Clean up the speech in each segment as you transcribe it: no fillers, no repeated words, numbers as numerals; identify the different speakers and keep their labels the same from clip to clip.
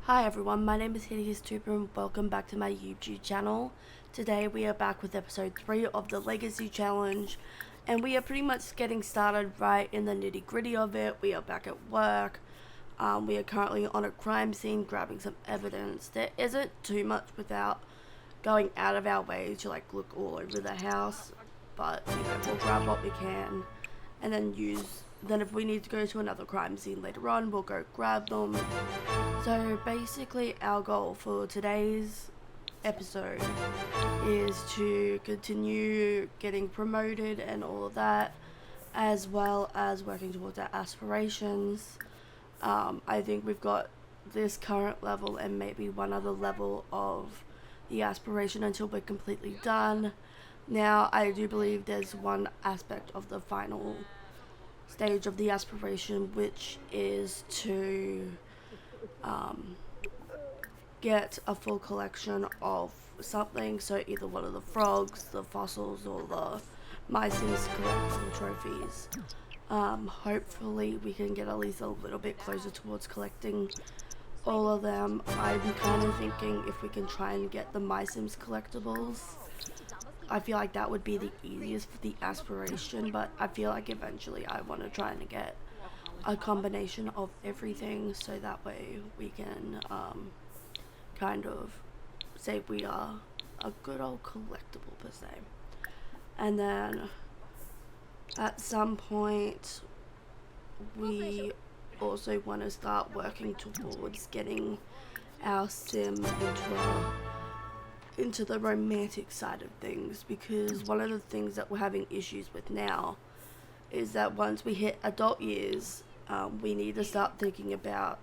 Speaker 1: Hi everyone, my name is HideousTuber and welcome back to my YouTube channel. Today we are back with episode 3 of the Legacy Challenge, and we are pretty much getting started right in the nitty gritty of it. We are back at work. We are currently on a crime scene grabbing some evidence. There isn't too much without going out of our way to look all over the house, but we'll grab what we can and then if we need to go to another crime scene later on, we'll go grab them. So basically our goal for today's episode is to continue getting promoted and all of that, as well as working towards our aspirations. I think we've got this current level and maybe one other level of the aspiration until we're completely done. Now, I do believe there's one aspect of the final stage of the aspiration, which is to get a full collection of something, so either one of the frogs, the fossils, or the My Sims collectible trophies. Hopefully we can get at least a little bit closer towards collecting all of them. I'm kind of thinking if we can try and get the My Sims collectibles, I feel like that would be the easiest for the aspiration, but I feel like eventually I want to try and get a combination of everything, so that way we can kind of say we are a good old collectible per se. And then at some point we also want to start working towards getting our sim into the romantic side of things, because one of the things that we're having issues with now is that once we hit adult years, we need to start thinking about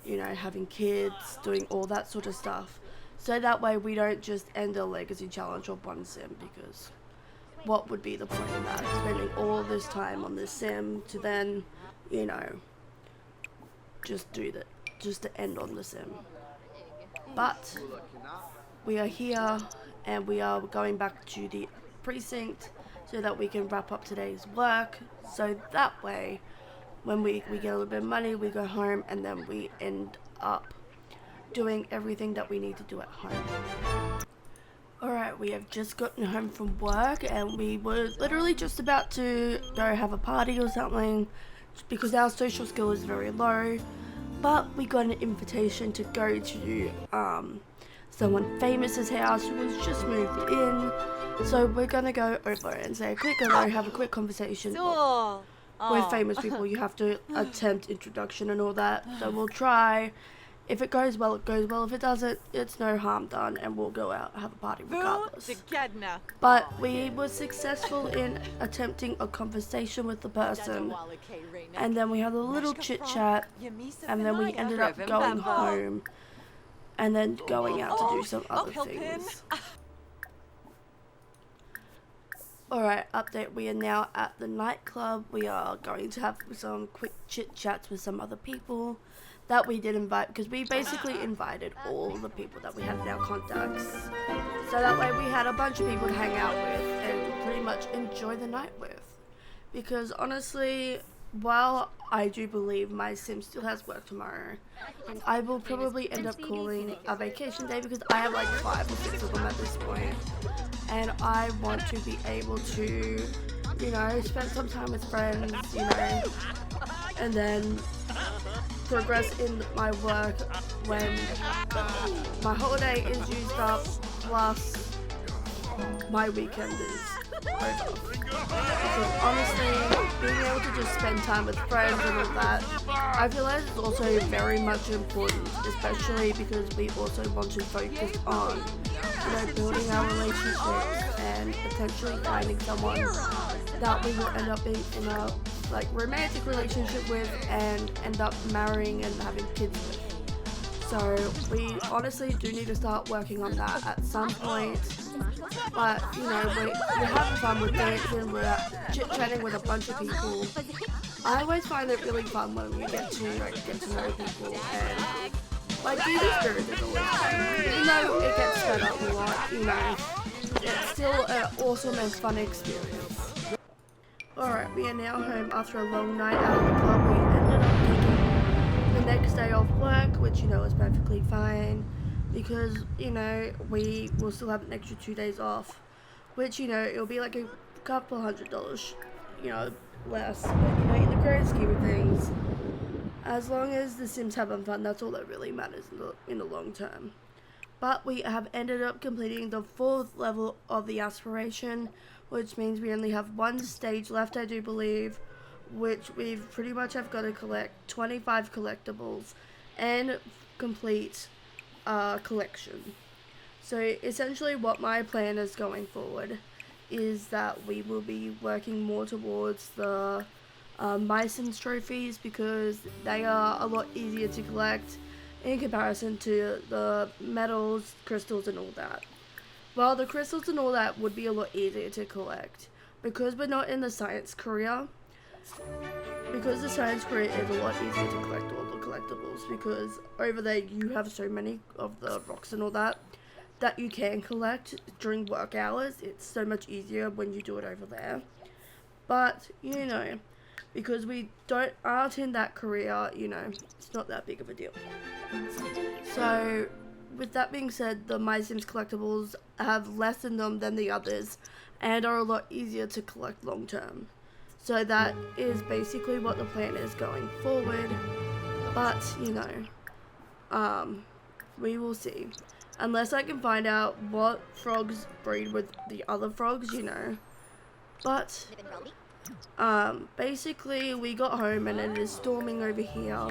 Speaker 1: having kids, doing all that sort of stuff, so that way we don't just end a legacy challenge of one sim, because what would be the point of that, spending all this time on this sim to then just to end on the sim. But we are here and we are going back to the precinct so that we can wrap up today's work, so that way when we get a little bit of money, we go home and then we end up doing everything that we need to do at home. Alright, we have just gotten home from work and we were literally just about to go have a party or something because our social skill is very low, but we got an invitation to go to someone famous's house who was just moved in, so we're gonna go over and say a quick hello, have a quick conversation. With famous people you have to attempt introduction and all that, so we'll try. If it goes well, it goes well. If it doesn't, it's no harm done, and we'll go out and have a party regardless. But we were successful in attempting a conversation with the person, and then we had a little chit chat, and then we ended up going home and then going out to do some other things. Alright, update, we are now at the nightclub. We are going to have some quick chit chats with some other people that we did invite, because we basically invited all the people that we had in our contacts, so that way we had a bunch of people to hang out with and pretty much enjoy the night with. Because honestly, while I do believe my sim still has work tomorrow, I will probably end up calling a vacation day, because I have like 5 or 6 of them at this point, and I want to be able to spend some time with friends, and then progress in my work when my holiday is used up, plus my weekend is over. Because honestly, being able to just spend time with friends and all that, I feel like it's also very much important, especially because we also want to focus on building our relationships and potentially finding someone that we will end up being in a romantic relationship with and end up marrying and having kids with. So we honestly do need to start working on that at some point. But we're having fun with dancing, we're chit-chatting with a bunch of people. I always find it really fun when we get to know people, and do the spirit is always fun. Even though it gets sped up a lot, it's still an awesome and fun experience. Alright, we are now home after a long night out of the club. We ended up taking the the next day off work, which, you know, is perfectly fine because, you know, we will still have an extra 2 days off, which, you know, it'll be like a couple $100, you know, less, but, you know, in the grand scheme of things, as long as the Sims having fun, that's all that really matters in the long term. But we have ended up completing the 4th level of the aspiration, which means we only have 1 stage left, I do believe, which we've pretty much have got to collect 25 collectibles and complete a collection. So essentially what my plan is going forward is that we will be working more towards the My Sims trophies, because they are a lot easier to collect in comparison to the medals, crystals and all that. Well, the crystals and all that would be a lot easier to collect because we're not in the science career. Because the science career is a lot easier to collect all the collectibles, because over there you have so many of the rocks and all that you can collect during work hours. It's so much easier when you do it over there. But, you know, because we aren't in that career, you know, it's not that big of a deal. So, with that being said, the My Sims collectibles have less in them than the others and are a lot easier to collect long term. So that is basically what the plan is going forward. But, you know, we will see. Unless I can find out what frogs breed with the other frogs, you know. But, basically we got home and it is storming over here.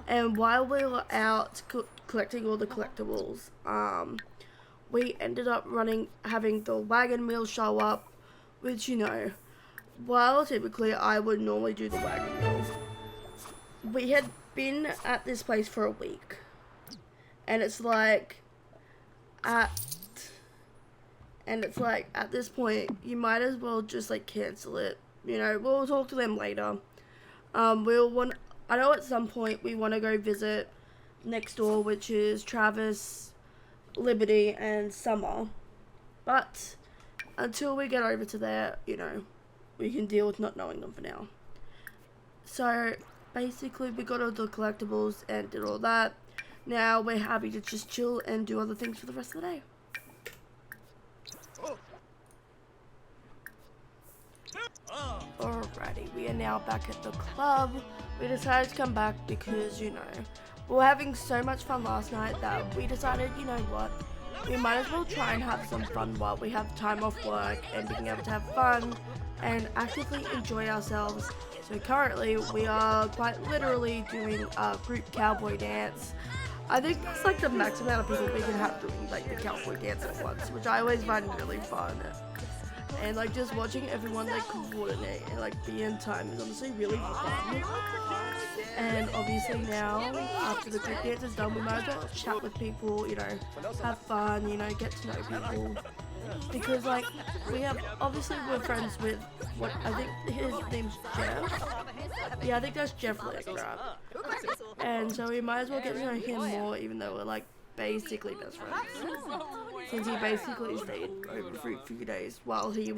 Speaker 1: And while we were out collecting all the collectibles, we ended up having the wagon wheel show up, which, you know, while typically I would normally do the wagon wheel, we had been at this place for a week, and it's like at this point you might as well just like cancel it. You know, we'll talk to them later. I know at some point we want to go visit next door, which is Travis, Liberty and Summer, but until we get over to there, you know, we can deal with not knowing them for now. So basically we got all the collectibles and did all that. Now we're happy to just chill and do other things for the rest of the day. Alrighty, we are now back at the club. We decided to come back because, you know, we were having so much fun last night that we decided, you know what, we might as well try and have some fun while we have time off work and being able to have fun and actively enjoy ourselves. So currently we are quite literally doing a group cowboy dance. I think that's like the max amount of people we can have doing like the cowboy dance at once, which I always find really fun. And like just watching everyone like coordinate and like be in time is honestly really fun. And obviously now, after the group dance is done, we might as well chat with people, you know, have fun, you know, get to know people. Because like, we're friends with, what, I think his name's Jeff? Yeah, I think that's Jeff Lagrab. And so we might as well get to know him more, even though we're like basically best friends. Since he basically stayed over for a few days while the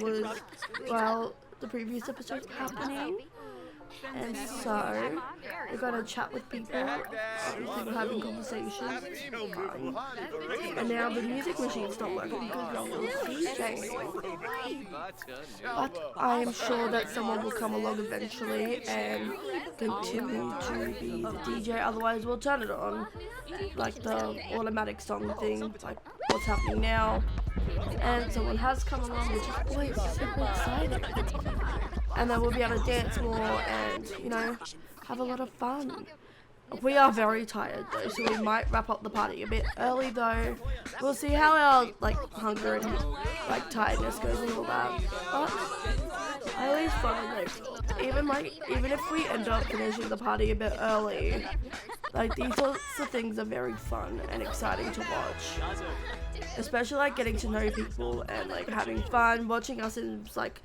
Speaker 1: previous episode was happening. And so, we're gonna chat with people, obviously we're having conversations, and now the music machine stopped working because no one was DJing. But I am sure that someone will come along eventually and continue to be the DJ, otherwise we'll turn it on, like the automatic song thing, like what's happening now. And someone has come along, which is always super exciting. And then we'll be able to dance more and, you know, have a lot of fun. We are very tired though, so we might wrap up the party a bit early though. We'll see how our like hunger and like tiredness goes and all that. But I always find like even if we end up finishing the party a bit early, like these sorts of things are very fun and exciting to watch. Especially like getting to know people and like having fun, watching us in like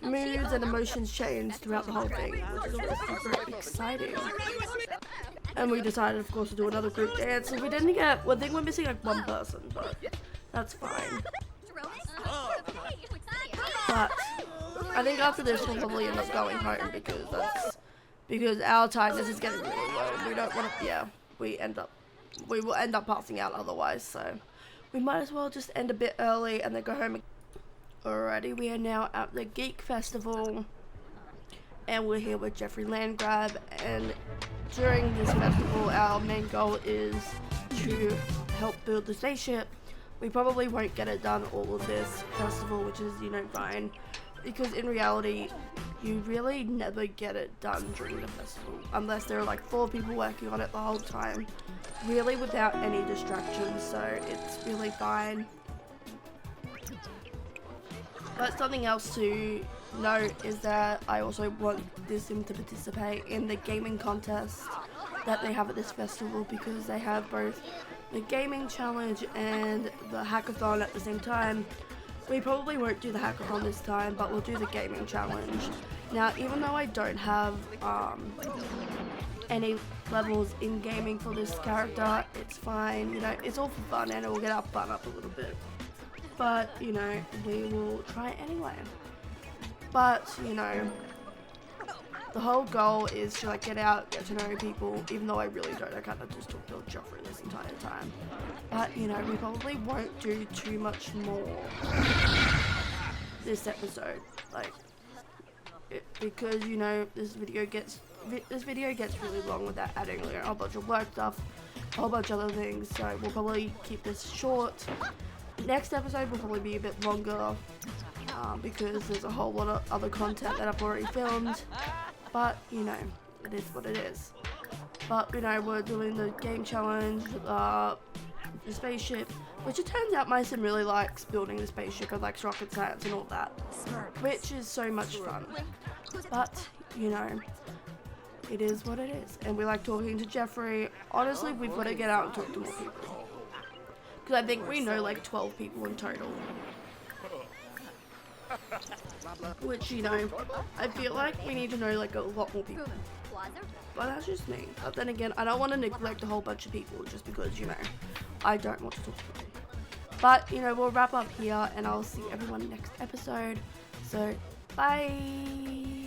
Speaker 1: moods and emotions change throughout the whole thing, which is always super exciting. And we decided, of course, to do another group dance. So we didn't get, I think we're missing like one person, but that's fine. But I think after this we'll probably end up going home because our tiredness is getting really don't want to, yeah, we will end up passing out otherwise, so we might as well just end a bit early and then go home. Alrighty, we are now at the Geek Festival, and we're here with Jeffrey Landgrab, and during this festival our main goal is to help build the spaceship. We probably won't get it done all of this festival, which is, you know, fine, because in reality you really never get it done during the festival unless there are like 4 people working on it the whole time, really without any distractions, so it's really fine. But something else to note is that I also want this sim to participate in the gaming contest that they have at this festival, because they have both the gaming challenge and the hackathon at the same time. We probably won't do the hackathon this time, but we'll do the gaming challenge. Now, even though I don't have any levels in gaming for this character, it's fine, you know, it's all for fun and it will get our fun up a little bit. But, you know, we will try it anyway. But, you know, the whole goal is to like get out, get to know people, even though I really don't. I kind of just talk to Joffrey this entire time. But, you know, we probably won't do too much more this episode. Like, because, you know, this video gets really long without adding like, a whole bunch of work stuff, a whole bunch of other things. So we'll probably keep this short. Next episode will probably be a bit longer because there's a whole lot of other content that I've already filmed. But, you know, it is what it is. But, you know, we're doing the game challenge, the spaceship, which it turns out my sim really likes building the spaceship and likes rocket science and all that, which is so much fun. But, you know, it is what it is. And we like talking to Jeffrey. Honestly, we've got to get out and talk to more people, because I think we know like 12 people in total. Which, you know, I feel like we need to know like a lot more people. But that's just me. But then again, I don't want to neglect a whole bunch of people just because, you know, I don't want to talk to them. But, you know, we'll wrap up here and I'll see everyone next episode. So, bye!